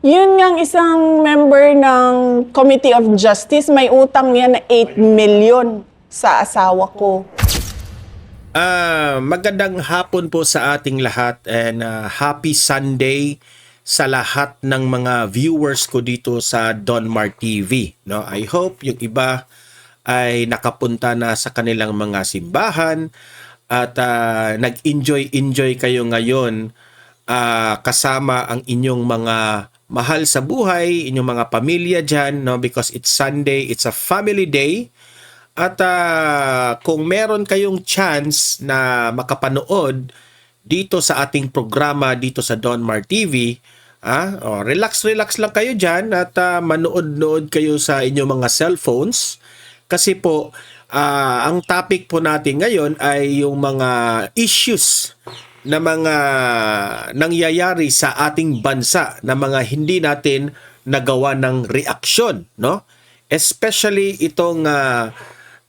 Yun ngang isang member ng Committee of Justice, may utang yan na 8 million sa asawa ko. Magandang hapon po sa ating lahat and happy Sunday sa lahat ng mga viewers ko dito sa Donmar TV. No? I hope yung iba ay nakapunta na sa kanilang mga simbahan at nag-enjoy kayo ngayon kasama ang inyong mga mahal sa buhay, inyong mga pamilya dyan, no? Because it's Sunday, it's a family day. At kung meron kayong chance na makapanood dito sa ating programa dito sa Donmar TV, relax lang kayo dyan at manood-nood kayo sa inyong mga cellphones. Kasi po, ang topic po natin ngayon ay yung mga issues na mga nangyayari sa ating bansa na mga hindi natin nagawa ng reaksyon, no? Especially itong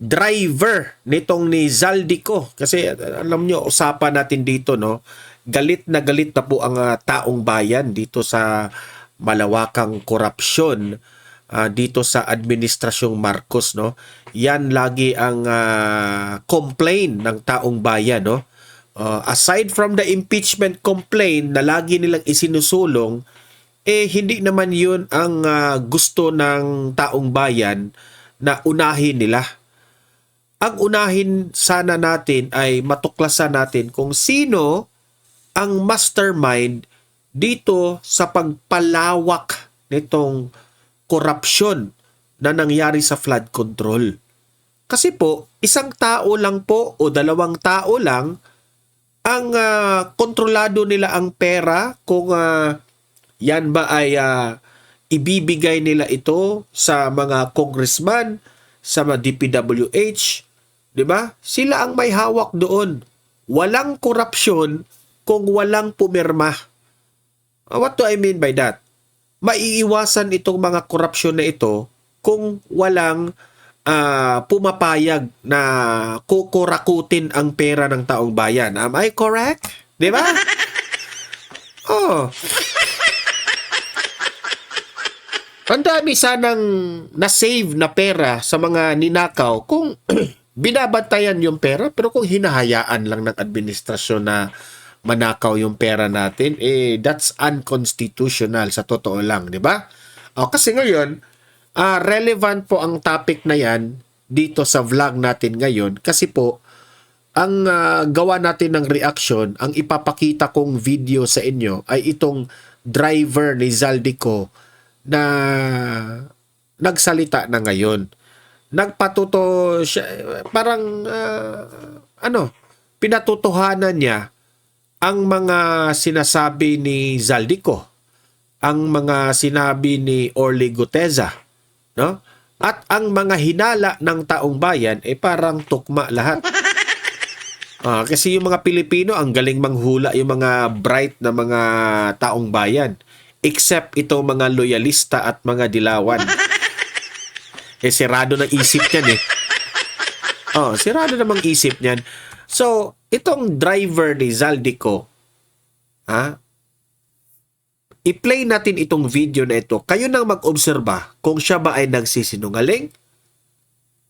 driver nitong ni Zaldico, kasi alam nyo, usapan natin dito, no? Galit na po ang taong bayan dito sa malawakang korupsyon dito sa administrasyong Marcos, no? Yan lagi ang complaint ng taong bayan, no? Aside from the impeachment complaint na lagi nilang isinusulong, hindi naman yun ang gusto ng taong bayan na unahin nila. Ang unahin sana natin ay matuklasan natin kung sino ang mastermind dito sa pagpalawak nitong korupsyon na nangyari sa flood control. Kasi po, isang tao lang po o dalawang tao lang ang kontrolado nila ang pera, kung yan ba ay ibibigay nila ito sa mga congressman, sa mga DPWH, di ba? Sila ang may hawak doon. Walang korupsyon kung walang pumirma. What do I mean by that? Maiiwasan itong mga korupsyon na ito kung walang pumapayag na kukurakutin ang pera ng taong bayan. Am I correct? Di ba? Oh. Ang dami sanang na-save na pera sa mga ninakaw kung binabantayan yung pera, pero kung hinahayaan lang ng administrasyon na manakaw yung pera natin, that's unconstitutional sa totoo lang, di ba? Kasi ngayon, relevant po ang topic na yan dito sa vlog natin ngayon kasi po ang gawa natin ng reaction, ang ipapakita kong video sa inyo ay itong driver ni Zaldico na nagsalita na ngayon. Nagpatuto siya, parang pinatutuhanan niya ang mga sinasabi ni Zaldico, ang mga sinabi ni Orly Guteza, no? At ang mga hinala ng taong bayan parang tukma lahat. Kasi yung mga Pilipino ang galing manghula, yung mga bright na mga taong bayan, except itong mga loyalista at mga dilawan. Sirado ng isip niyan sirado namang isip niyan. So, itong driver ni Zaldico, i-play natin itong video na ito. Kayo nang mag-obserba kung siya ba ay nagsisinungaling,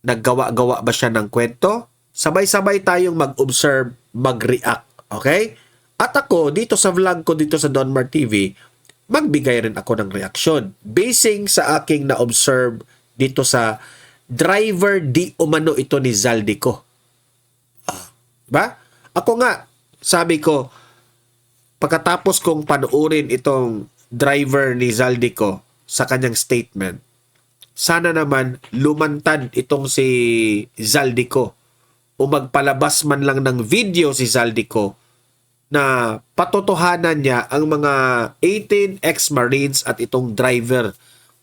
naggawa-gawa ba siya ng kwento. Sabay-sabay tayong mag-observe, mag-react. Okay? At ako, dito sa vlog ko, dito sa Donmar TV, magbigay rin ako ng reaksyon basing sa aking na-observe dito sa driver di umano ito ni Zaldico. Diba? Ako nga, sabi ko, pagkatapos kong panuurin itong driver ni Zaldico sa kanyang statement, sana naman lumantad itong si Zaldico o magpalabas man lang ng video si Zaldico na patotohanan niya ang mga 18 ex-Marines at itong driver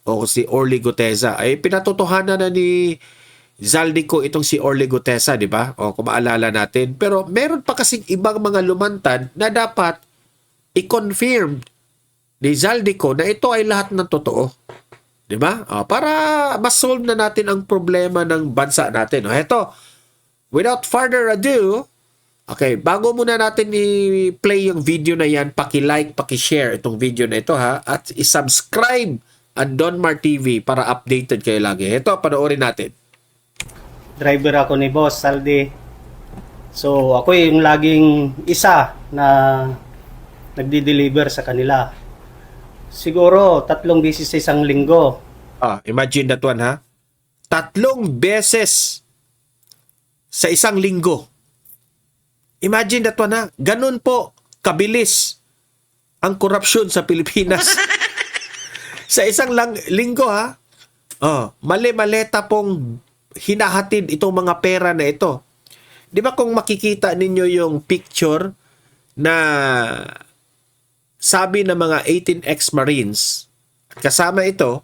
o si Orly Guteza. Ay pinatotohanan na ni Zaldico itong si Orly Guteza, di ba? O kung maalala natin. Pero meron pa kasing ibang mga lumantad na dapat i-confirm ni Zaldico na ito ay lahat ng totoo. Di ba? Para ma-solve na natin ang problema ng bansa natin. Ito, without further ado, Okay, bago muna natin i-play yung video na yan, paki-like, paki-share itong video na ito ha, at i-subscribe ang Donmar TV para updated kayo lagi. Ito, panoorin natin. Driver ako ni Boss Saldi. So, ako yung laging isa na nagdi-deliver sa kanila. Siguro, 3 beses sa isang linggo. Imagine that one ha. 3 beses sa isang linggo. Imagine that one ha. Ganun po kabilis ang korupsyon sa Pilipinas. Sa isang linggo ha. Mali-maleta pong hinahatid itong mga pera na ito. Di ba kung makikita ninyo yung picture na sabi ng mga 18 ex-Marines, kasama ito,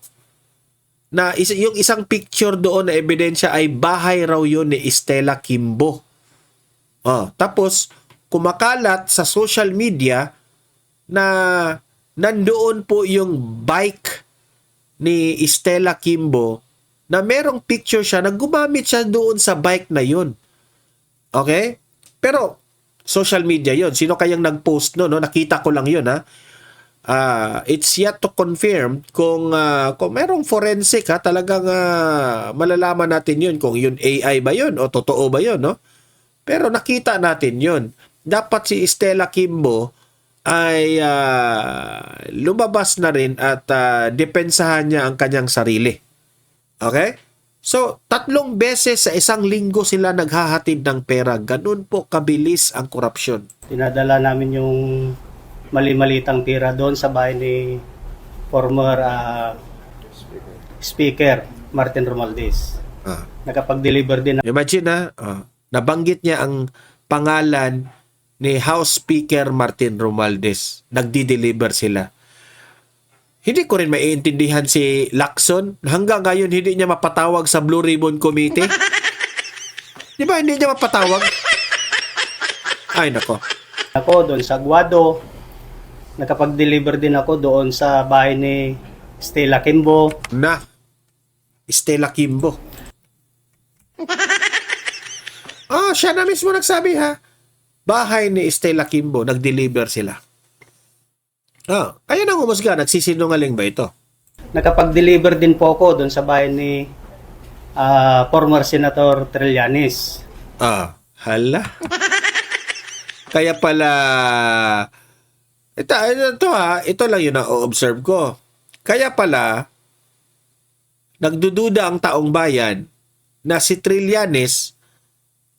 na yung isang picture doon na ebidensya ay bahay raw yun ni Stella Kimbo. Tapos, kumakalat sa social media na nandoon po yung bike ni Stella Kimbo na merong picture siya na gumamit siya doon sa bike na yun. Okay? Pero, social media yun. Sino kayang nag-post no? Nakita ko lang yun ha. It's yet to confirm kung merong forensic ha, talagang malalaman natin yun kung yun AI ba yun o totoo ba yun, no? Pero nakita natin yun. Dapat si Stella Kimbo ay lumabas na rin at depensahan niya ang kanyang sarili. Okay? So, 3 beses sa isang linggo sila naghahatid ng pera. Ganun po kabilis ang korupsyon. Tinadala namin yung mali-malitang tira doon sa bahay ni former Speaker Martin Romualdez. Nakapag-deliver din. Imagine nabanggit niya ang pangalan ni House Speaker Martin Romualdez. Nagdi-deliver sila. Hindi ko rin maiintindihan si Lacson. Hanggang ngayon, hindi niya mapatawag sa Blue Ribbon Committee. Di ba, hindi niya mapatawag? Ay, nako. Ako doon sa Aguado. Nakapag-deliver din ako doon sa bahay ni Stella Kimbo. Stella Kimbo. Siya na mismo nagsabi ha. Bahay ni Stella Kimbo, nag-deliver sila. Kaya nang umusga, nagsisinungaling ba ito? Nakapag-deliver din po ako doon sa bahay ni former Senator Trillanes. Hala. Kaya pala, ito lang yun na o-observe ko. Kaya pala, nagdududa ang taong bayan na si Trillanes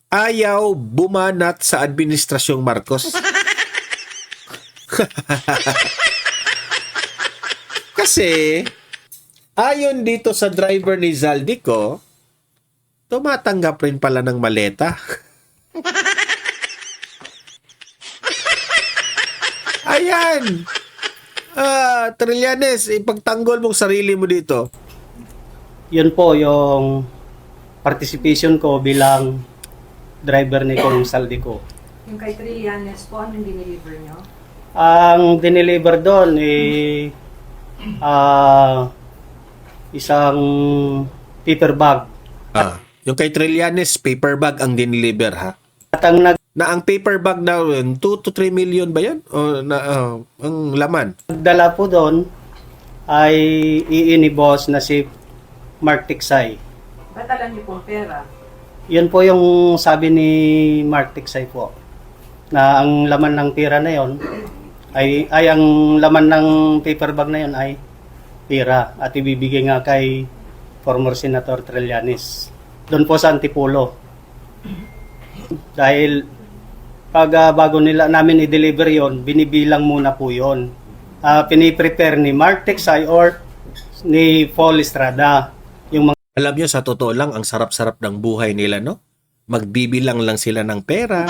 ayaw bumanat sa Administrasyong Marcos. Kasi, ayon dito sa driver ni Zaldico, tumatanggap rin pala ng maleta. Ayan! Trillanes, ipagtanggol mong sarili mo dito. Yun po yung participation ko bilang driver ni Kong Saldico. Yung kay Trillanes po, anong dineliver nyo? Ang dineliver doon isang paper bag. Yung kay Trillanes, paper bag ang dineliver ha? At ang Na ang paper bag na 2 to 3 million ba yan? O ang laman? nagdala po doon ay iini boss na si Mark Tiksay. Ba't alam niyo pong pera? Yun po yung sabi ni Mark Tiksay po. Na ang laman ng pera na yon ay ang laman ng paper bag na yon ay pera at ibibigay nga kay former Senator Trillanes. Doon po sa Antipolo. Dahil pag bago namin i-deliver yon, binibilang muna po yon. Piniprepare ni Mark Tiksay or ni Paul Estrada. Yung mga Alam nyo, sa totoo lang, ang sarap-sarap ng buhay nila, no? Magbibilang lang sila ng pera.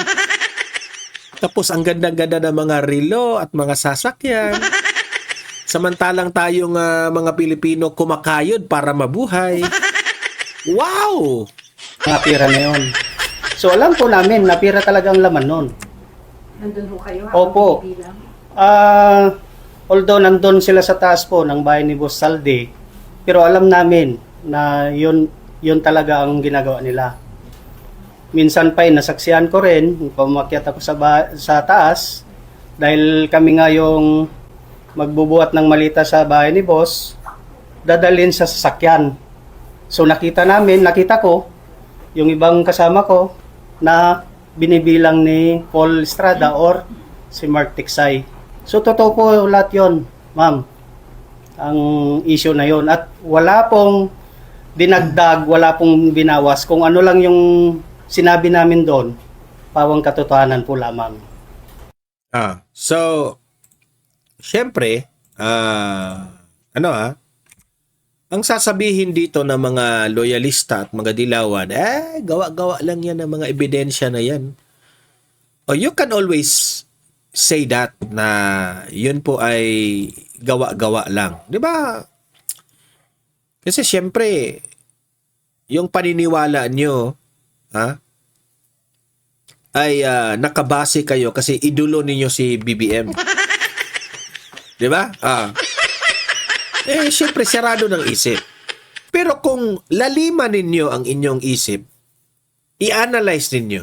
Tapos, ang ganda-ganda ng mga relo at mga sasakyan. Samantalang tayong mga Pilipino kumakayod para mabuhay. Wow! pera na yon. So alam po namin na pera talagang laman nun. Nandun ho kayo? Opo. Bilang? Although nandun sila sa taas po ng bahay ni Boss Saldi, pero alam namin na yun talaga ang ginagawa nila. minsan pa nasaksihan ko rin, pumakyat ako sa taas, dahil kami nga yung magbubuhat ng malita sa bahay ni boss, dadalhin sa sasakyan. So nakita ko, yung ibang kasama ko, na binibilang ni Paul Estrada or si Mark Tiksay. So totoo po lahat yon, ma'am, ang issue na yon. At wala pong dinagdag, wala pong binawas. Kung ano lang yung sinabi namin doon, pawang katotohanan po lamang. So, syempre, ang sasabihin dito ng mga loyalista at mga dilawan, gawa-gawa lang yan ng mga ebidensya na yan. You can always say that na yun po ay gawa-gawa lang. Di ba? Kasi syempre, yung paniniwala nyo, ay nakabase kayo kasi idolo ninyo si BBM. Di ba? Syempre, sarado ng isip. Pero kung laliman ninyo ang inyong isip, i-analyze ninyo.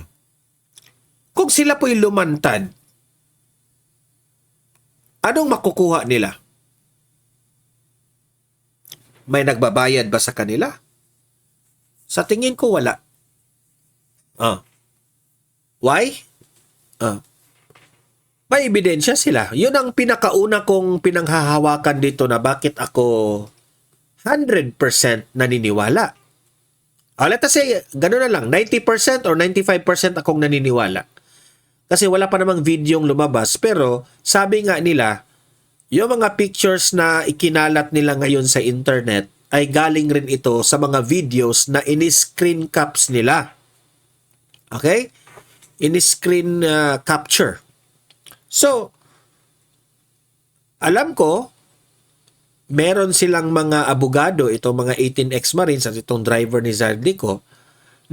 Kung sila po'y lumantad, anong makukuha nila? May nagbabayad ba sa kanila? Sa tingin ko, wala. Why? May ebidensya sila. Yun ang pinakauna kong pinanghahawakan dito na bakit ako 100% naniniwala. Let us say, gano'n na lang, 90% or 95% akong naniniwala. Kasi wala pa namang videong lumabas, pero sabi nga nila, yung mga pictures na ikinalat nila ngayon sa internet ay galing rin ito sa mga videos na in-screen caps nila. Okay? In-screen capture. So, alam ko, meron silang mga abogado, itong mga 18 ex-marines at itong driver ni Zardico,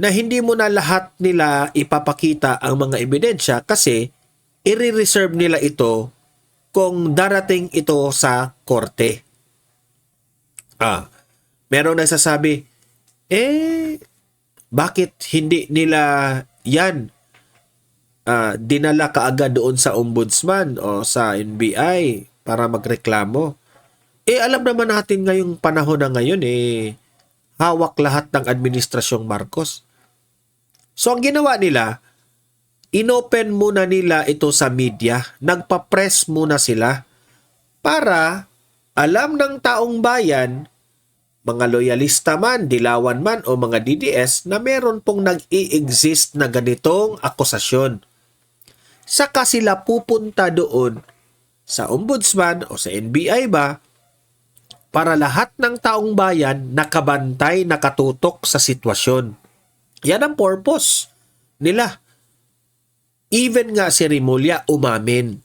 na hindi mo na lahat nila ipapakita ang mga ebidensya kasi i-reserve nila ito kung darating ito sa korte. Meron nagsasabi, bakit hindi nila yan dinala kaagad doon sa ombudsman o sa NBI para magreklamo? Alam naman natin ngayong panahon na ngayon, hawak lahat ng administrasyong Marcos. So, ang ginawa nila, inopen muna nila ito sa media, nagpa-press muna sila para alam ng taong bayan, mga loyalista man, dilawan man o mga DDS na meron pong nag-i-exist na ganitong akusasyon. Saka sila pupunta doon sa ombudsman o sa NBI ba para lahat ng taong bayan nakabantay, nakatutok sa sitwasyon. Yan ang purpose nila. Even nga si Remulla umamin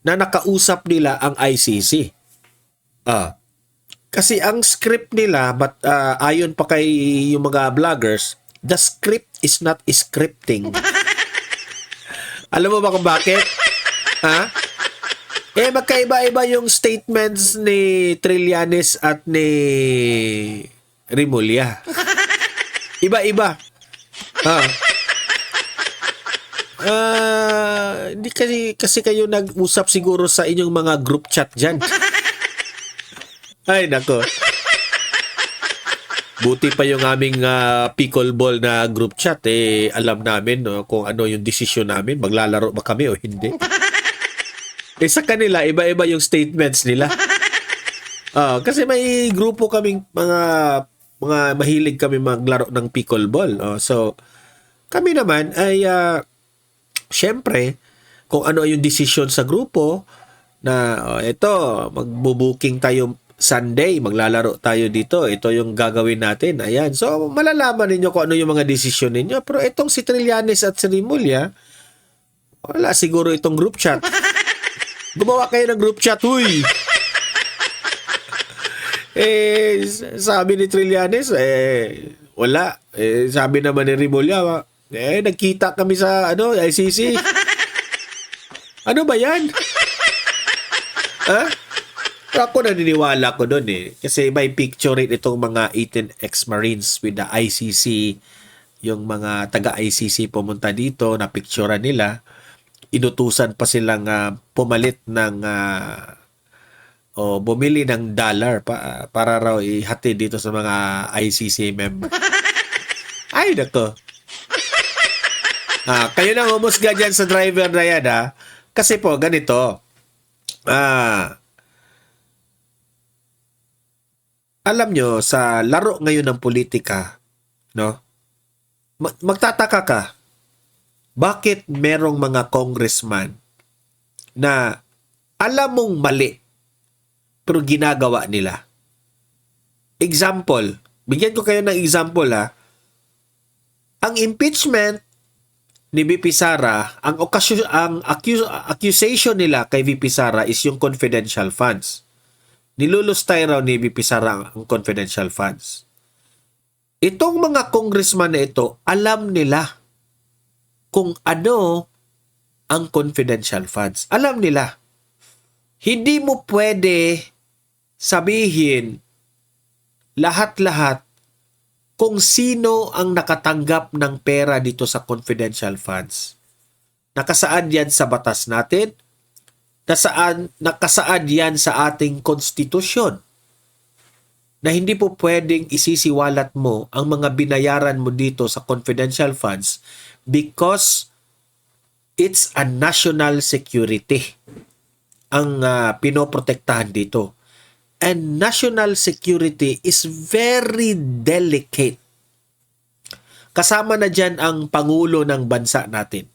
na nakausap nila ang ICC. Kasi ang script nila, but ayon pa kay yung mga vloggers, the script is not scripting. Alam mo ba kung bakit? Magkaiba-iba yung statements ni Trillanes at ni Remulla. Iba-iba. Hindi kasi kayo nag-usap siguro sa inyong mga group chat dyan. Ay, nako. Buti pa yung aming pickleball na group chat. Alam namin kung ano yung desisyon namin. Maglalaro ba kami o hindi? Sa kanila, iba-iba yung statements nila. Kasi may grupo kaming mga mahilig kami maglaro ng pickleball. So, kami naman ay syempre, kung ano yung desisyon sa grupo na ito, magbubuking tayo Sunday, maglalaro tayo dito. Ito yung gagawin natin. Ayan. So, malalaman ninyo kung ano yung mga desisyon ninyo. Pero itong si Trillanes at si Remulla, wala siguro itong group chat. Gumawa kayo ng group chat. Huy! Sabi ni Trillanes, wala. Sabi naman ni Remulla, nagkita kami sa ICC. Ano ba yan? Ako naniniwala ko doon kasi may picture rin itong mga 18 ex-marines with the ICC yung mga taga-ICC pumunta dito, na picturean nila, inutusan pa silang pumalit ng o bumili ng dollar para raw ihati dito sa mga ICC member. Ay, nako. Kayo na humusga dyan sa driver na yan, ha? Kasi po, ganito. Alam nyo, sa laro ngayon ng politika, no? Magtataka ka, bakit merong mga congressman na alam mong mali, pero ginagawa nila? Example, bigyan ko kayo ng example, ha? Ang impeachment ni VP Sara, ang accusation nila kay VP Sara is yung confidential funds. Nilulustay raw ni VP Sara ang confidential funds. Itong mga congressman na ito, alam nila kung ano ang confidential funds. Alam nila. Hindi mo pwede sabihin lahat-lahat kung sino ang nakatanggap ng pera dito sa confidential funds. Nakasaad yan sa batas natin. Nakasaad yan sa ating konstitusyon. Na hindi po pwedeng isisiwalat mo ang mga binayaran mo dito sa confidential funds because it's a national security ang pinoprotektahan dito. And national security is very delicate. Kasama na dyan ang Pangulo ng bansa natin.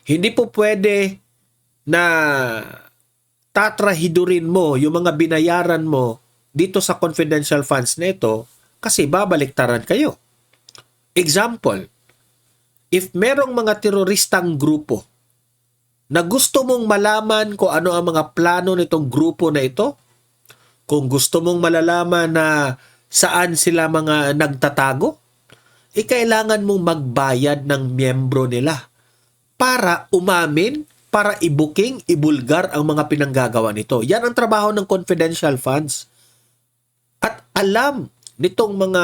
Hindi po pwede na tatrahidurin mo yung mga binayaran mo dito sa confidential funds na ito kasi babaliktaran kayo. Example, if merong mga teroristang grupo na gusto mong malaman kung ano ang mga plano nitong grupo na ito, kung gusto mong malalaman na saan sila mga nagtatago, kailangan mong magbayad ng miyembro nila para umamin, para i-booking, ibulgar ang mga pinanggagawa nito. Yan ang trabaho ng confidential funds. At alam nitong mga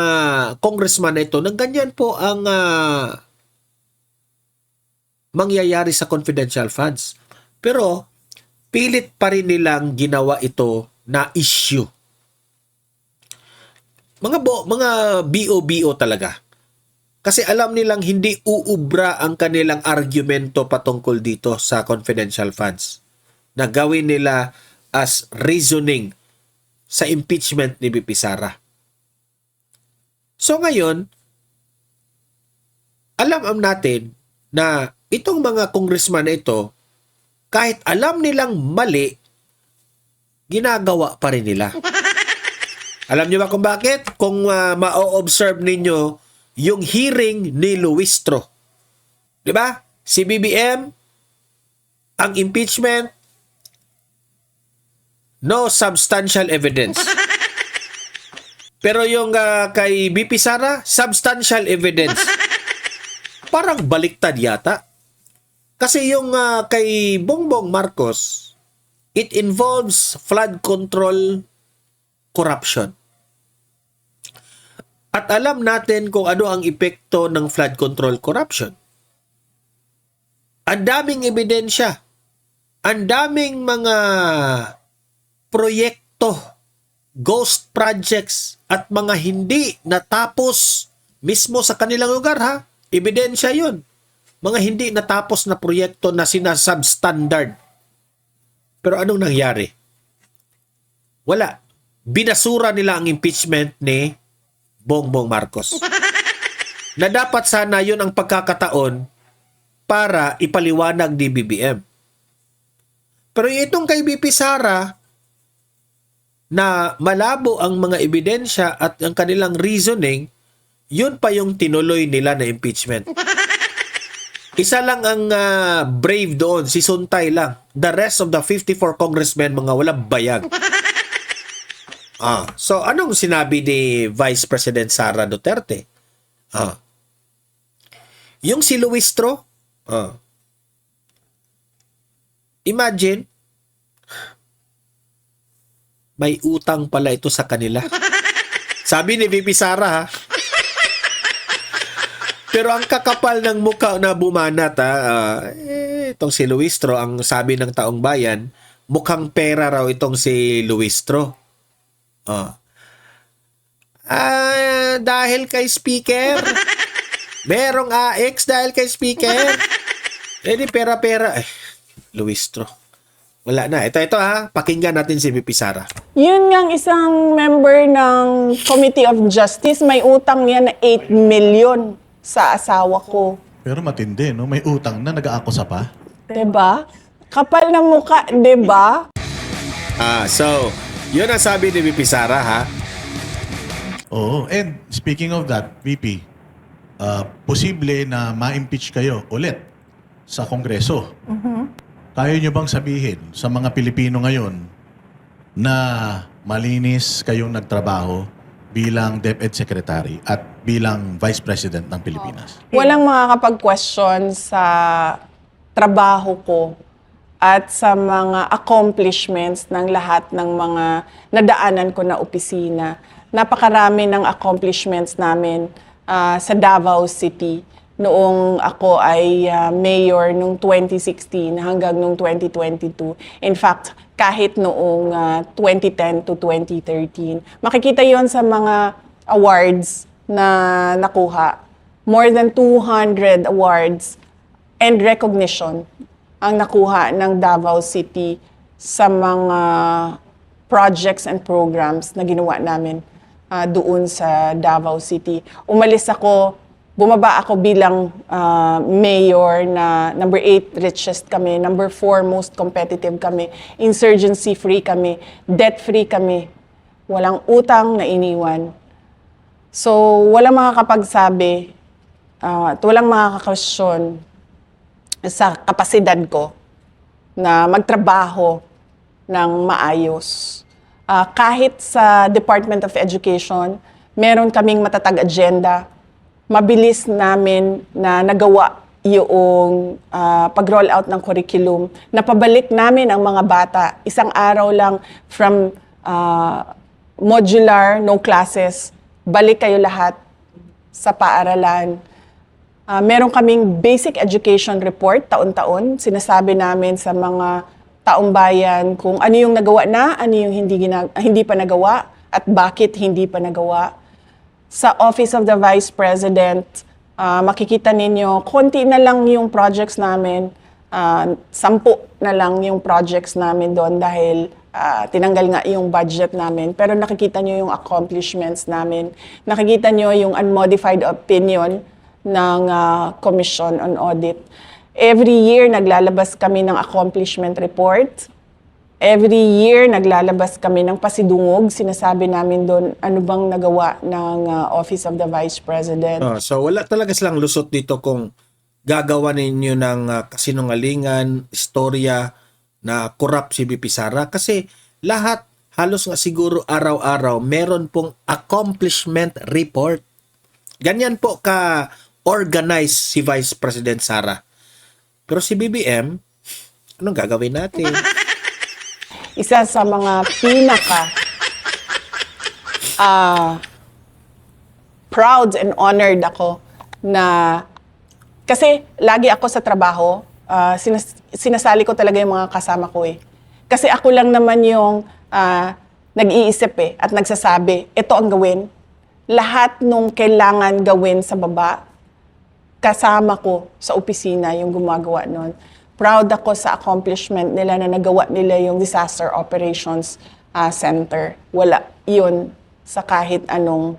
congressman na ito na ganyan po ang mangyayari sa confidential funds. Pero pilit pa rin nilang ginawa ito na issue. Mga BO talaga. Kasi alam nilang hindi uubra ang kanilang argumento patungkol dito sa confidential funds. Na gawin nila as reasoning sa impeachment ni VP Sara. So ngayon, alam natin na itong mga congressman na ito, kahit alam nilang mali, ginagawa pa rin nila. Alam niyo ba kung bakit? Kung ma-observe ninyo yung hearing ni Luistro. 'Di ba? Si BBM, ang impeachment, no substantial evidence. Pero yung kay VP Sara, substantial evidence. Parang baliktad yata. Kasi yung kay Bongbong Marcos, it involves flood control corruption. At alam natin kung ano ang epekto ng flood control corruption. Ang daming ebidensya. Ang daming mga proyekto, ghost projects, at mga hindi natapos mismo sa kanilang lugar, ha? Ebidensya yun. Mga hindi natapos na proyekto na sinasubstandard. Pero anong nangyari? Wala. Binasura nila ang impeachment ni Bongbong Marcos. Na dapat sana yun ang pagkakataon para ipaliwanag ni BBM. Pero itong kay VP Sara, na malabo ang mga ebidensya at ang kanilang reasoning, yun pa yung tinuloy nila na impeachment. Isa lang ang brave doon, si Suntay lang. The rest of the 54 congressmen, mga walang bayag. So anong sinabi ni Vice President Sara Duterte? Yung si Luistro, imagine, may utang pala ito sa kanila. Sabi ni VP Sara, ha? Pero ang kakapal ng mukha na bumanat, itong si Luistro, ang sabi ng taong bayan, mukhang pera raw itong si Luistro. Dahil kay speaker, merong AX dahil kay speaker. Di pera-pera. Luistro. Wala na. Ito ha. Pakinggan natin si VP Sara. Yun ngang isang member ng Committee of Justice, may utang niya na 8 million sa asawa ko. Pero matindi, no? May utang na, nag-aakusa pa. Diba? Kapal na mukha, diba? So, yun ang sabi ni VP Sara, ha? Oo. And speaking of that, VP, posible na ma-impeach kayo ulit sa Kongreso. Kaya nyo bang sabihin sa mga Pilipino ngayon na malinis kayong nagtrabaho bilang DepEd Secretary at bilang Vice President ng Pilipinas? Walang makakapag-question sa trabaho ko at sa mga accomplishments ng lahat ng mga nadaanan ko na opisina. Napakarami ng accomplishments namin sa Davao City noong ako ay mayor noong 2016 hanggang noong 2022. In fact, kahit noong 2010 to 2013. Makikita yon sa mga awards na nakuha. More than 200 awards and recognition ang nakuha ng Davao City sa mga projects and programs na ginawa namin doon sa Davao City. Bumaba ako bilang mayor na number 8 richest kami, number 4 most competitive kami, insurgency-free kami, debt-free kami, walang utang na iniwan. So, walang makakapagsabi at walang makakakasyon sa kapasidad ko na magtrabaho ng maayos. Kahit sa Department of Education, meron kaming matatag agenda. Mabilis namin na nagawa yung pag-roll out ng curriculum. Napabalik namin ang mga bata. Isang araw lang from modular, no classes, balik kayo lahat sa paaralan. Meron kaming basic education report taon-taon. Sinasabi namin sa mga taong bayan kung ano yung nagawa na, ano yung hindi pa nagawa, at bakit hindi pa nagawa. Sa Office of the Vice President, makikita ninyo, konti na lang yung projects namin, 10 na lang yung projects namin doon dahil tinanggal nga yung budget namin. Pero nakikita nyo yung accomplishments namin. Nakikita nyo yung unmodified opinion ng Commission on Audit. Every year, naglalabas kami ng accomplishment report. Every year, naglalabas kami ng pasidungog. Sinasabi namin doon ano bang nagawa ng Office of the Vice President. So wala talaga silang lusot dito kung gagawa ninyo ng kasinungalingan, istorya na corrupt si VP Sara. Kasi lahat, halos nga siguro araw-araw, meron pong accomplishment report. Ganyan po ka-organize si Vice President Sara. Pero si BBM, anong gagawin natin? Isa sa mga proud and honored ako na kasi lagi ako sa trabaho, sinasali ko talaga yung mga kasama ko eh. Kasi ako lang naman yung nag-iisip at nagsasabi, ito ang gawin. Lahat nung kailangan gawin sa baba, kasama ko sa opisina yung gumagawa nun. Proud ako sa accomplishment nila na nagawa nila yung Disaster Operations Center. Wala yun sa kahit anong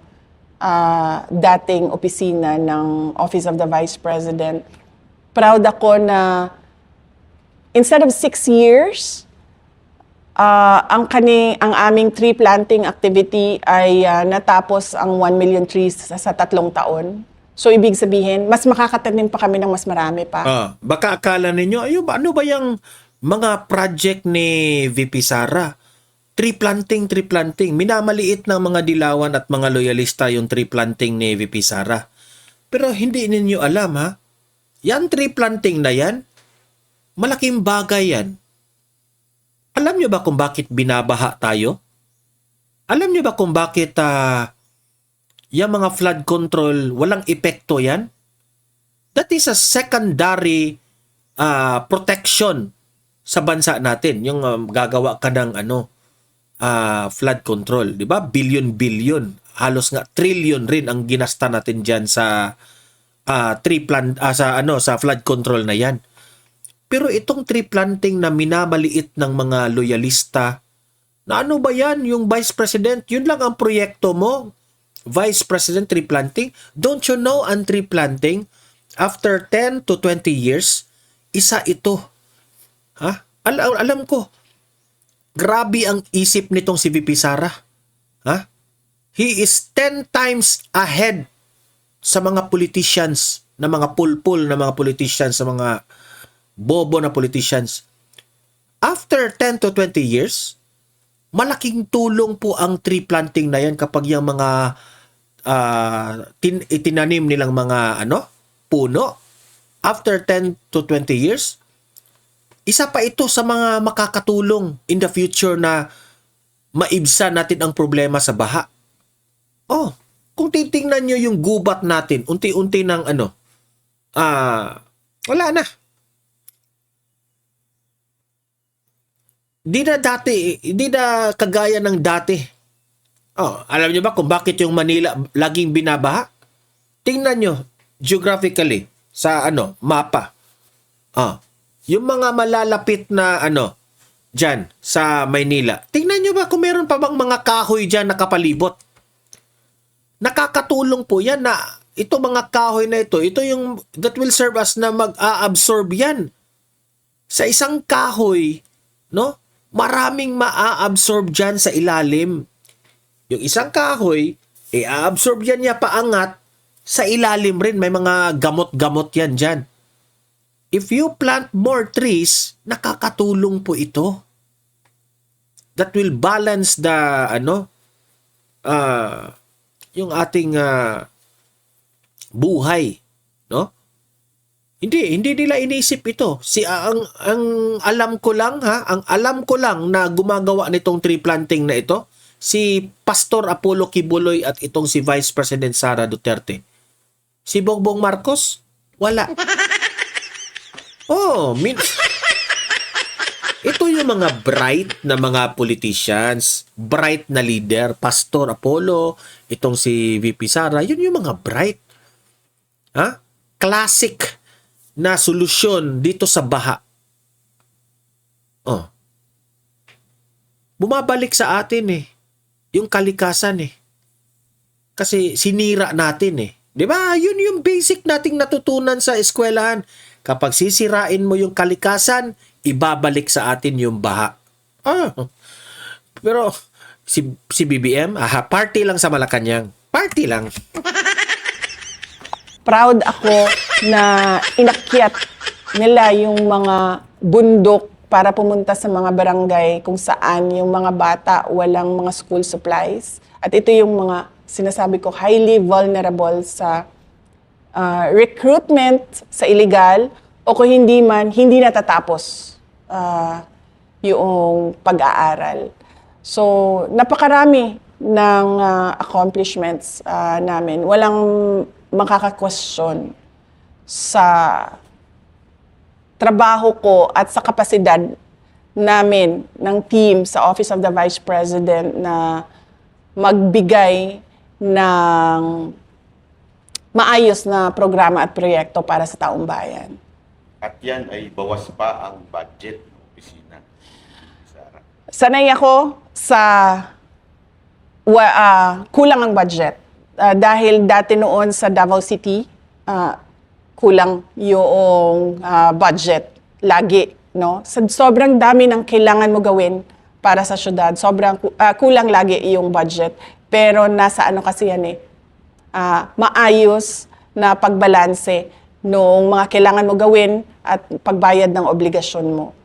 dating opisina ng Office of the Vice President. Proud ako na instead of 6 years, ang aming tree planting activity ay natapos ang 1 million trees sa 3 taon. So, ibig sabihin, mas makakatanim pa kami ng mas marami pa. Baka akala ninyo, ano ba yung mga project ni VP Sara? Tree planting. Minamaliit ng mga dilawan at mga loyalista yung tree planting ni VP Sara. Pero hindi ninyo alam, ha? Yan tree planting na yan, malaking bagay yan. Alam nyo ba kung bakit binabaha tayo? Alam nyo ba kung bakit yung mga flood control, walang epekto yan? That is a secondary protection sa bansa natin. Yung gagawa ka ng flood control, 'di ba? Billion, halos nga trillion rin ang ginasta natin diyan sa sa flood control na 'yan. Pero itong tree planting na minamaliit ng mga loyalista, na ano ba 'yan? Yung Vice President, yun lang ang proyekto mo. Vice President tree planting? Don't you know ang tree planting after 10 to 20 years, isa ito. Ha? Alam ko. Grabe ang isip nitong si VP Sara. Ha? He is 10 times ahead sa mga politicians, na mga pulpul na mga politicians, sa mga bobo na politicians. After 10 to 20 years, malaking tulong po ang tree planting na yan kapag yung mga itinanim nilang mga puno. After 10 to 20 years, isa pa ito sa mga makakatulong in the future na maibsan natin ang problema sa baha. Oh, kung titingnan nyo yung gubat natin, unti-unti ng wala na. Di na kagaya ng dati. Oh, alam nyo ba kung bakit yung Manila laging binabaha? Tingnan nyo geographically sa mapa. Yung mga malalapit na diyan sa Maynila. Tingnan nyo ba kung meron pa bang mga kahoy diyan nakapalibot? Nakakatulong po yan na ito mga kahoy na ito yung that will serve as na mag-a-absorb yan. Sa isang kahoy, no? Maraming maa-absorb diyan sa ilalim. Yung isang kahoy, a-absorb yan niya paangat, sa ilalim rin may mga gamot-gamot yan diyan. If you plant more trees, nakakatulong po ito. That will balance the yung ating buhay, no? Hindi nila inisip ito. Ang alam ko lang na gumagawa nitong tree planting na ito, si Pastor Apollo Kibuloy at itong si Vice President Sara Duterte. Si Bongbong Marcos, wala. Ito yung mga bright na mga politicians, bright na leader, Pastor Apollo, itong si VP Sara, yun yung mga bright. Ha? Classic na solusyon dito sa baha. Bumabalik sa atin yung kalikasan Kasi sinira natin 'Di ba? Yun yung basic nating natutunan sa eskwelahan. Kapag sisirain mo yung kalikasan, ibabalik sa atin yung baha. Pero si BBM, party lang sa Malacanang. Party lang. Proud ako na inakyat nila yung mga bundok para pumunta sa mga barangay kung saan yung mga bata walang mga school supplies. At ito yung mga sinasabi ko, highly vulnerable sa recruitment sa illegal o kung hindi man, hindi natatapos yung pag-aaral. So, napakarami ng accomplishments namin. Walang makaka-question sa trabaho ko at sa kapasidad namin ng team sa Office of the Vice President na magbigay ng maayos na programa at proyekto para sa taong bayan. At yan ay bawas pa ang budget ng opisina. Sara. Sanay ako sa kulang ang budget. Dahil dati noon sa Davao City, kulang yung budget lagi. No? Sobrang dami ng kailangan mo gawin para sa syudad. Sobrang kulang lagi yung budget. Pero nasa kasi yan maayos na pagbalanse noong mga kailangan mo gawin at pagbayad ng obligasyon mo.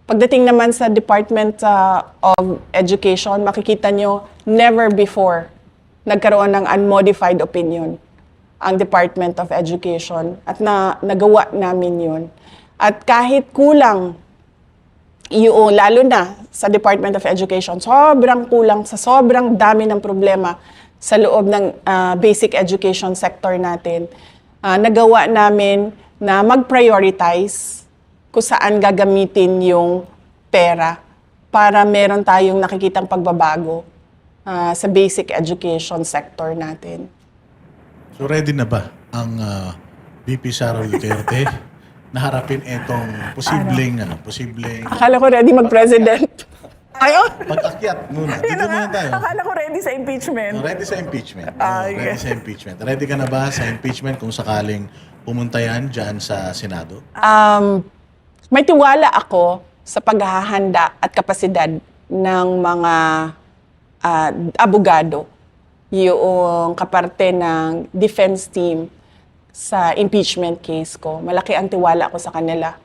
Pagdating naman sa Department of Education, makikita nyo, never before nagkaroon ng unmodified opinion ang Department of Education at nagawa namin yun. At kahit kulang yung, lalo na sa Department of Education, sobrang kulang sa sobrang dami ng problema sa loob ng basic education sector natin. nagawa namin na mag-prioritize kung saan gagamitin yung pera para meron tayong nakikitang pagbabago sa basic education sector natin. So ready na ba ang VP Sara Duterte na harapin itong posibleng Akala ko ready mag-president. Ayun! pag-akyat muna. Dito muna tayo. Akala ko ready sa impeachment. Ready sa impeachment. Okay. Ready sa impeachment. Ready ka na ba sa impeachment kung sakaling pumunta yan dyan sa Senado? May tiwala ako sa paghahanda at kapasidad ng mga abogado, yung kaparte ng defense team sa impeachment case ko. Malaki ang tiwala ko sa kanila.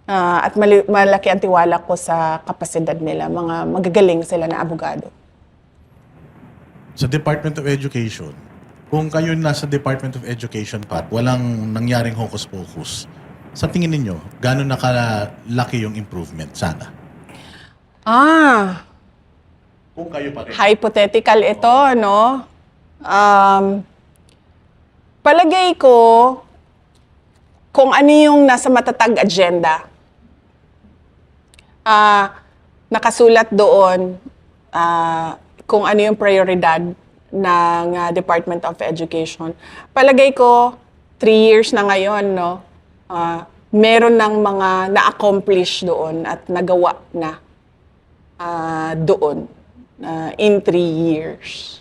At malaki ang tiwala ko sa kapasidad nila. Mga magagaling sila na abogado. Sa Department of Education, kung kayo nasa Department of Education, Pat, walang nangyaring hocus-pocus, sa tingin ninyo, gano'n nakalaki yung improvement sana? Kung kayo pa rin. Hypothetical ito, no? Palagay ko, kung ano yung nasa matatag agenda, nakasulat doon kung ano yung prioridad ng Department of Education. Palagay ko, 3 years na ngayon, no? Meron ng mga na-accomplish doon at nagawa na doon in 3 years.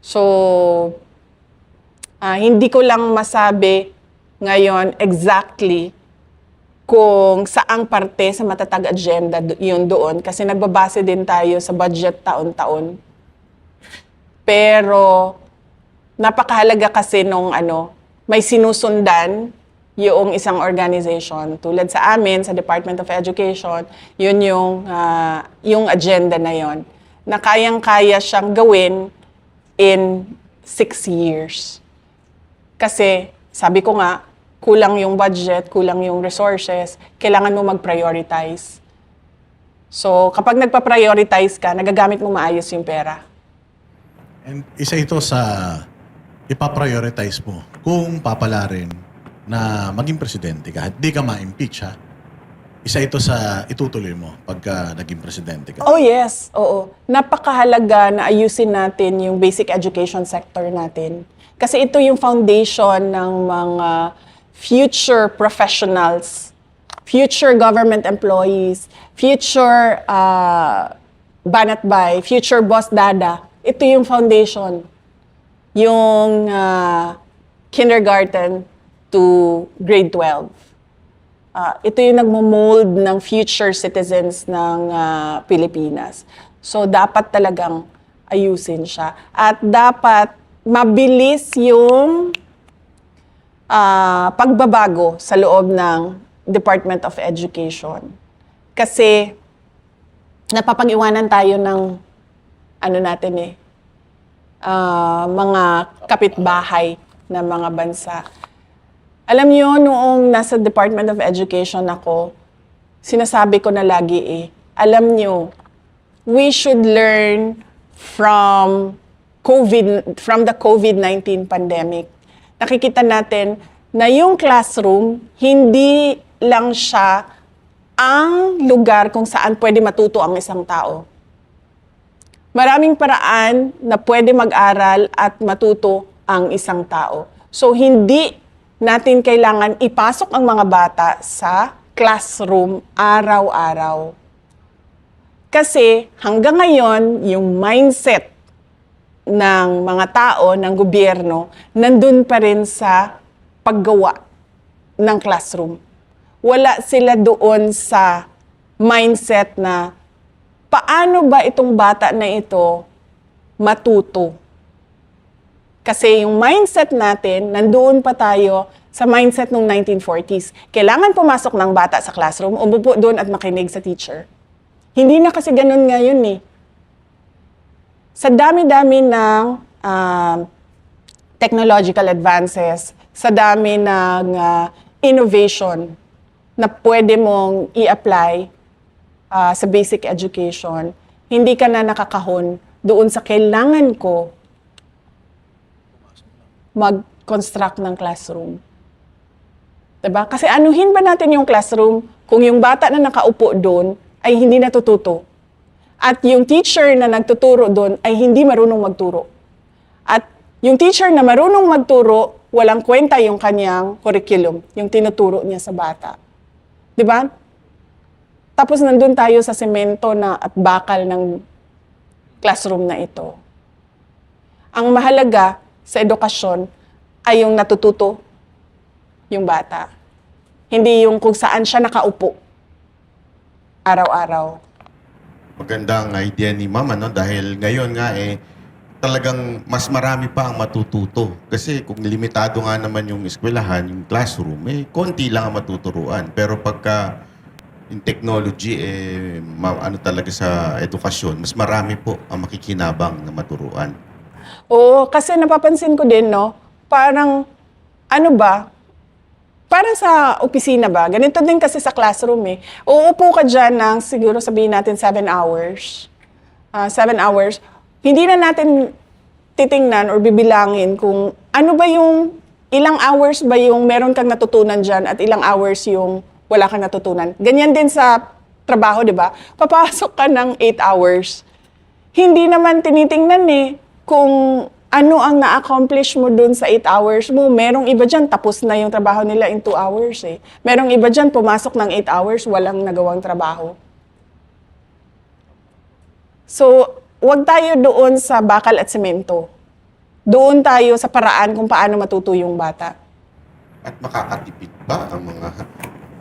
So, hindi ko lang masabi ngayon exactly kung saang parte sa matatag agenda yun doon kasi nagbabase din tayo sa budget taon-taon. Pero napakahalaga kasi nung may sinusundan yung isang organization. Tulad sa amin, sa Department of Education, yun yung agenda na yon na kayang-kaya siyang gawin in 6 years. Kasi, sabi ko nga, kulang yung budget, kulang yung resources, kailangan mo mag-prioritize. So, kapag nagpa-prioritize ka, nagagamit mo maayos yung pera. And isa ito sa ipaprioritize mo kung papalarin na maging presidente ka. Di ka ma-impeach, ha? Isa ito sa itutuloy mo pagka naging presidente ka. Oh yes, oo. Napakahalaga na ayusin natin yung basic education sector natin. Kasi ito yung foundation ng mga future professionals, future government employees, future banatbay, future boss dada. Ito yung foundation. Yung kindergarten to grade 12. Ito yung nagmo-mold ng future citizens ng Pilipinas. So, dapat talagang ayusin siya. At dapat mabilis yung pagbabago sa loob ng Department of Education. Kasi napapag-iwanan tayo ng mga kapitbahay na mga bansa. Alam niyo, noong nasa Department of Education ako, sinasabi ko na lagi alam niyo, we should learn from the COVID-19 pandemic. Nakikita natin na yung classroom, hindi lang siya ang lugar kung saan pwede matuto ang isang tao. Maraming paraan na pwede mag-aral at matuto ang isang tao. So, hindi natin kailangan ipasok ang mga bata sa classroom araw-araw. Kasi hanggang ngayon, yung mindset ng mga tao, ng gobyerno, nandun pa rin sa paggawa ng classroom. Wala sila doon sa mindset na paano ba itong bata na ito matuto? Kasi yung mindset natin, nandoon pa tayo sa mindset ng 1940s. Kailangan pumasok ng bata sa classroom, umupo doon at makinig sa teacher. Hindi na kasi ganun ngayon Sa dami-dami ng technological advances, sa dami ng innovation na pwede mong i-apply sa basic education, hindi ka na nakakahon doon sa kailangan ko construct ng classroom. Diba? Kasi anuhin ba natin yung classroom kung yung bata na nakaupo doon ay hindi natututo? At yung teacher na nagtuturo doon ay hindi marunong magturo. At yung teacher na marunong magturo, walang kwenta yung kanyang curriculum, yung tinuturo niya sa bata. Diba? Tapos nandun tayo sa semento na at bakal ng classroom na ito. Ang mahalaga sa edukasyon ay yung natututo yung bata. Hindi yung kung saan siya nakaupo araw-araw. Magandang idea ni Ma'am, ano? Dahil ngayon nga talagang mas marami pa ang matututo. Kasi kung limitado nga naman yung eskwelahan, yung classroom, konti lang ang matuturuan. Pero pagka in technology, ano talaga sa edukasyon, mas marami po ang makikinabang na maturuan. Oo, kasi napapansin ko din, no? Parang, ano ba? Parang sa opisina ba? Ganito din kasi sa classroom eh. Uupo ka dyan ng siguro sabihin natin 7 hours. 7 hours. Hindi na natin titingnan or bibilangin kung ano ba yung, ilang hours ba yung meron kang natutunan dyan at ilang hours yung wala kang natutunan. Ganyan din sa trabaho, di ba? Papasok ka ng 8 hours. Hindi naman tinitingnan eh kung ano ang na-accomplish mo dun sa 8 hours mo. Merong iba dyan, tapos na yung trabaho nila in 2 hours eh. Merong iba dyan, pumasok ng 8 hours, walang nagawang trabaho. So, wag tayo doon sa bakal at semento. Doon tayo sa paraan kung paano matuto yung bata. At makakatipid ba ang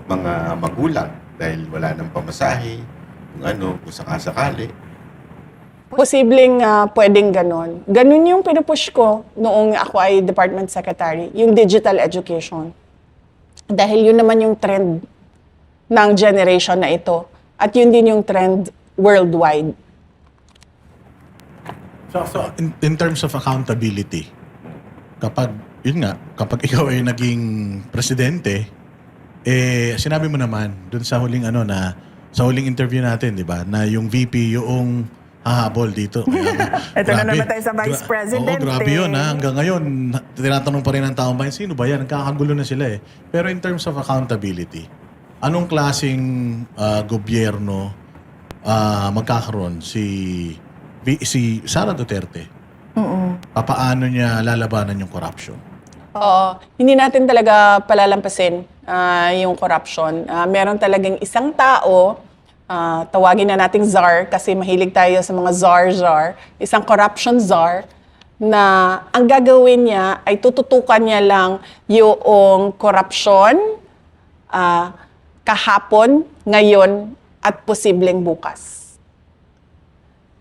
mga magulang dahil wala nang pamasahe, kung sakasakali. Posibleng pwedeng ganon. Ganon yung pinupush ko noong ako ay department secretary, yung digital education. Dahil yun naman yung trend ng generation na ito. At yun din yung trend worldwide. So in terms of accountability, kapag ikaw ay naging presidente, sinabi mo naman dun sa huling sa huling interview natin, di ba, na yung VP yung hahabol dito. Ito na naman tayo sa Vice President. Oo, grabe yun. Hanggang ngayon, tinatanong pa rin ng taong bayan, sino ba yan? Nagkakagulo na sila eh. Pero in terms of accountability, anong klaseng gobyerno magkakaroon si Sara Duterte? Papaano niya lalabanan yung corruption? Oo, hindi natin talaga palalampasin yung corruption. Meron talagang isang tao, tawagin na nating czar kasi mahilig tayo sa mga czar, isang corruption czar na ang gagawin niya ay tututukan niya lang yung corruption kahapon, ngayon, at posibleng bukas.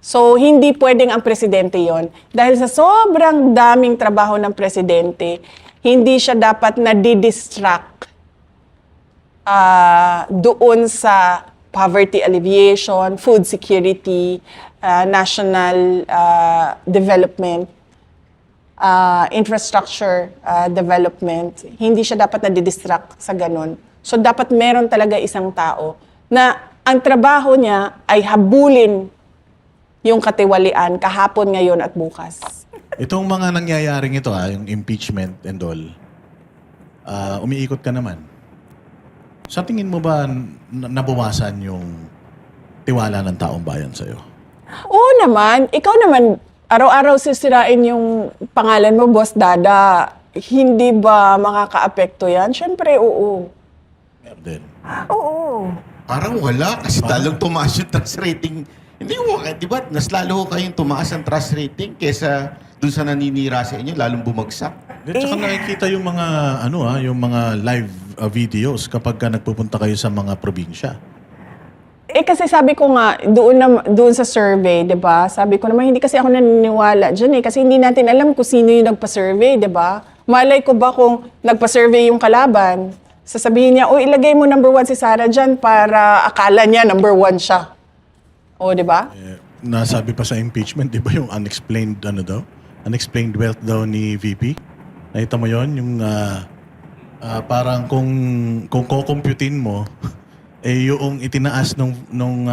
So, hindi pwedeng ang presidente yon. Dahil sa sobrang daming trabaho ng presidente, hindi siya dapat na-distract doon sa poverty alleviation, food security, national development, infrastructure development. Hindi siya dapat na-distract sa ganun. So, dapat meron talaga isang tao na ang trabaho niya ay habulin yung katiwalian kahapon, ngayon at bukas. Itong mga nangyayaring ito, yung impeachment and all, umiikot ka naman. Sa tingin mo ba nabawasan yung tiwala ng taong bayan sa'yo? Oo naman. Ikaw naman, araw-araw sisirain yung pangalan mo, Boss Dada. Hindi ba makakaapekto yan? Siyempre, oo. Meron din. Oo. Parang wala kasi talong tumaas yung trust rating. Hindi mo, di ba? Mas lalo kayong tumaas ang trust rating kesa dun sa naninira sa inyo, lalong bumagsak. At saka nakikita yung mga yung mga live videos kapag nagpupunta kayo sa mga probinsya. Kasi sabi ko nga, doon sa survey, di ba? Sabi ko naman, hindi kasi ako naniniwala dyan kasi hindi natin alam kung sino yung nagpa-survey, di ba? Malay ko ba kung nagpa-survey yung kalaban, sasabihin niya, ilagay mo number 1 si Sara dyan para akala niya number 1 siya. O, di ba? Nasabi pa sa impeachment, di ba, yung unexplained unexplained wealth daw ni VP? Nakita mo yon, yung parang kung kukumputin mo yung itinaas nung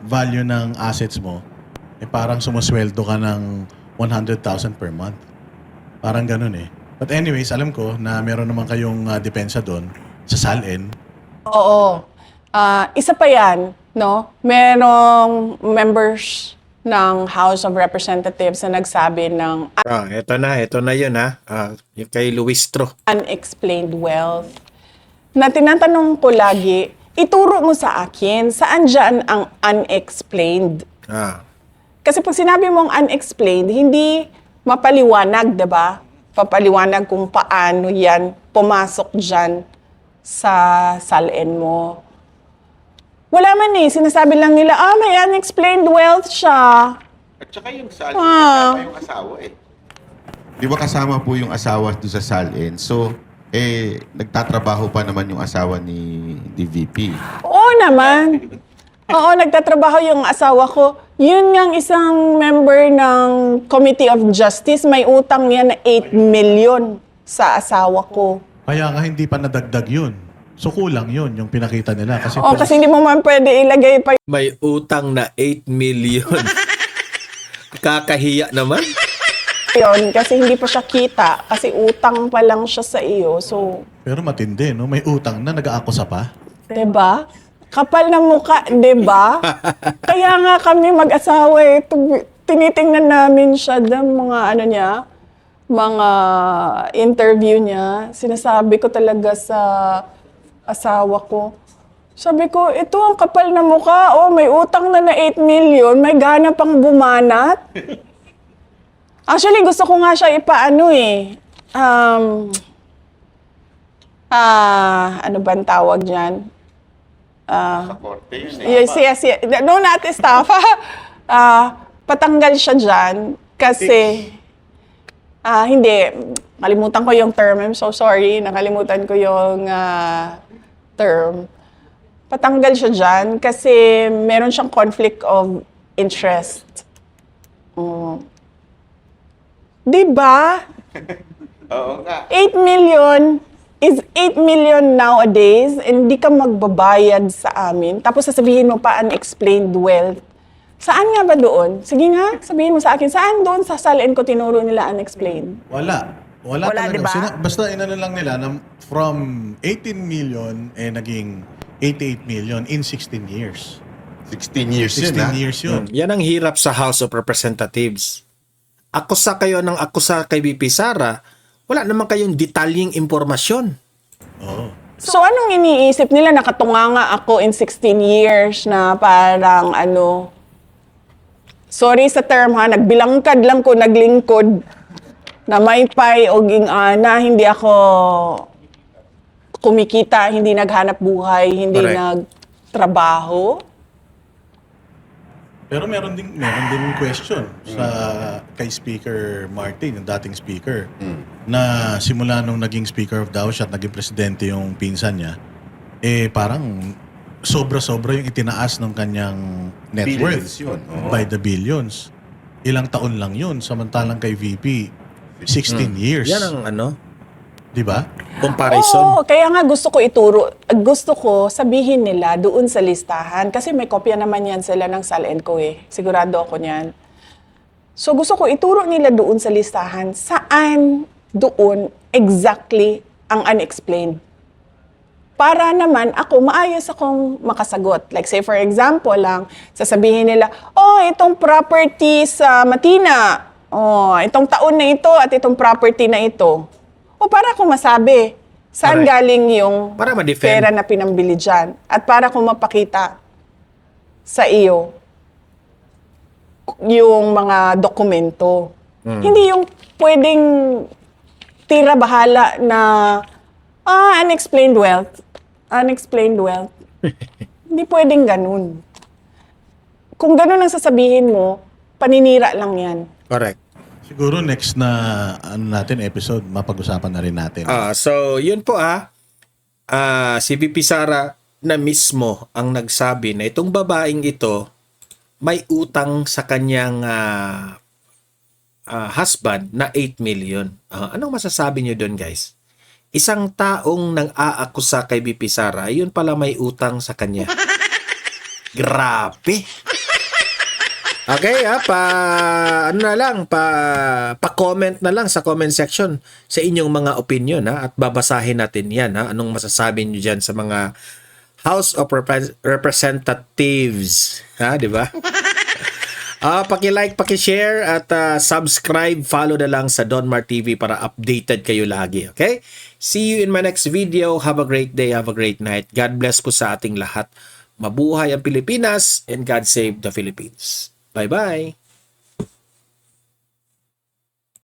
value ng assets mo, parang sumasweldo ka ng 100,000 per month. Parang ganun eh. But anyways, alam ko na meron naman kayong depensa doon sa SALN. Oo. Isa pa yan, no? Merong members ng House of Representatives na nagsabi ng Ito na yun ha. Yung kay Luistro. unexplained wealth. Na tinatanong ko lagi, ituro mo sa akin, saan dyan ang unexplained? Kasi pag sinabi mong unexplained, hindi mapaliwanag, 'di ba? Papaliwanag kung paano yan pumasok dyan sa SALN mo. Wala man sinasabi lang nila, may unexplained wealth siya. At saka yung SALN, kasama yung asawa eh. Di ba kasama po yung asawa doon sa SALN? So, nagtatrabaho pa naman yung asawa ni DVP. Oo naman. Oo, nagtatrabaho yung asawa ko. Yun ngang isang member ng Committee of Justice, may utang niya na 8 million sa asawa ko. Kaya nga hindi pa nadagdag yun. So kulang yun, yung pinakita nila. Kasi, Kasi hindi mo man pwede ilagay pa May utang na 8 million. Kakahiya naman. yun kasi hindi pa siya kita. Kasi utang pa lang siya sa iyo. So, pero matindi, no? May utang na, nag-aakusa pa. 'di ba? Kapal na mukha, 'di ba? Kaya nga kami mag-asawa tinitingnan namin siya ng mga mga interview niya. Sinasabi ko talaga sa asawa ko. Sabi ko, ito ang kapal na mukha. May utang na 8 million, may gana pang bumanat. Actually, gusto ko nga siya ipaano ano bang tawag diyan? Sa korte yun eh. Yes. No, not estafa. Patanggal siya dyan kasi hindi. Nakalimutan ko yung term. I'm so sorry. Nakalimutan ko yung term. Patanggal siya dyan kasi meron siyang conflict of interest. Diba? Oo nga. 8 million is 8 million nowadays and hindi ka magbabayad sa amin. Tapos sasabihin mo pa unexplained wealth. Saan nga ba doon? Sige nga, sabihin mo sa akin, saan doon sa SALN ko tinuro nila unexplained? Wala talaga. diba? Basta inano lang nila na from 18 million naging 88 million in 16 years. 16 years 16 yun ha. years yun. Yan ang hirap sa House of Representatives. Akusa kayo ng akusa kay BP Sara, wala naman kayong detalyeng impormasyon. Oo. So anong iniisip nila? Nakatunganga ako in 16 years na parang sorry sa term ha, nagbilangkad lang ko, naglingkod na may pay o ging-ana, hindi ako kumikita, hindi naghanap buhay, hindi Correct. nagtrabaho. Pero meron din question sa kay Speaker Martin, yung dating speaker, na simula nung naging Speaker of the House at naging presidente yung pinsan niya, parang sobra-sobra yung itinaas ng kanyang net Billions worth yun. Oo. by the billions. Ilang taon lang yun, samantalang kay VP, 16 years. Yan ang Di ba? comparison. Oo, kaya nga gusto ko ituro, gusto ko sabihin nila doon sa listahan kasi may kopya naman yan sila ng SALN ko Sigurado ako niyan. So gusto ko ituro nila doon sa listahan saan doon exactly ang unexplained. Para naman ako, maayos akong makasagot. Like say for example lang, sasabihin nila, itong property sa Matina, itong taon na ito at itong property na ito. Para akong masabi, saan Correct. galing yung Para ma-defend. pera na pinambili dyan. At para akong mapakita sa iyo yung mga dokumento. Hindi yung pwedeng tira bahala na unexplained wealth. Unexplained wealth. Hindi pwedeng ganun. Kung ganun ang sasabihin mo, paninira lang yan. Correct. Siguro next na episode, mapag-usapan na rin natin. So, yun po si BP Sara na mismo ang nagsabi na itong babaeng ito may utang sa kanyang husband na 8 million. Anong masasabi niyo doon, guys? Isang taong nang-aakusa kay BP Sara, yun pala may utang sa kanya. Grabe! Okay, ano na lang, pa-comment na lang sa comment section sa inyong mga opinion, at babasahin natin yan, anong masasabi niyo diyan sa mga House of Representatives, di ba? Paki-like, paki-share at subscribe, follow na lang sa Donmar TV para updated kayo lagi, okay? See you in my next video. Have a great day, have a great night. God bless po sa ating lahat. Mabuhay ang Pilipinas and God save the Philippines. Bye-bye.